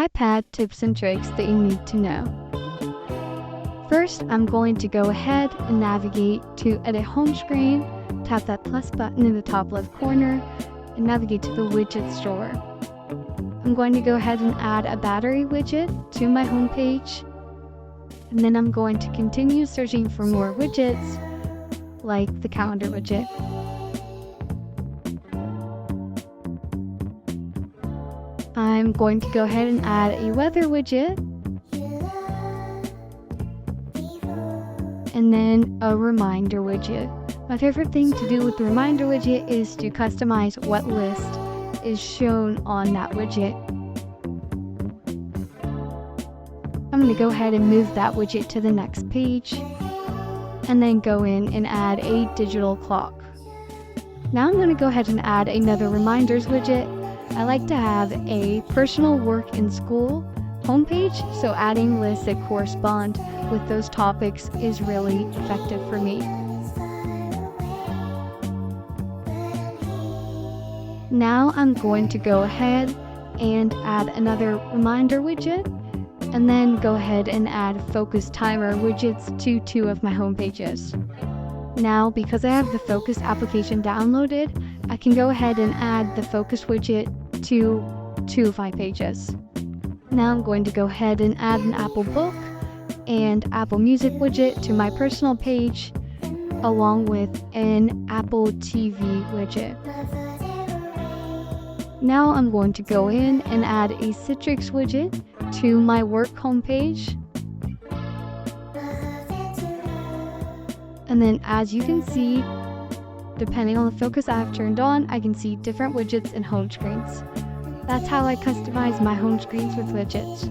iPad tips and tricks that you need to know. First, I'm going to go ahead and navigate to Edit Home Screen, tap that plus button in the top left corner, and navigate to the Widgets drawer. I'm going to go ahead and add a battery widget to my home page, and then I'm going to continue searching for more widgets, like the calendar widget. I'm going to go ahead and add a weather widget, and then a reminder widget. My favorite thing to do with the reminder widget is to customize what list is shown on that widget. I'm going to go ahead and move that widget to the next page, and then go in and add a digital clock. Now I'm going to go ahead and add another reminders widget. I like to have a personal work and school homepage, so adding lists that correspond with those topics is really effective for me. Now I'm going to go ahead and add another reminder widget, and then go ahead and add focus timer widgets to 2 of my home pages. Now, because I have the Focus application downloaded, I can go ahead and add the Focus widget to 2 of my pages. Now I'm going to go ahead and add an Apple Book and Apple Music widget to my personal page, along with an Apple TV widget. Now I'm going to go in and add a Citrix widget to my work homepage. And then, as you can see, depending on the focus I have turned on, I can see different widgets and home screens. That's how I customize my home screens with widgets.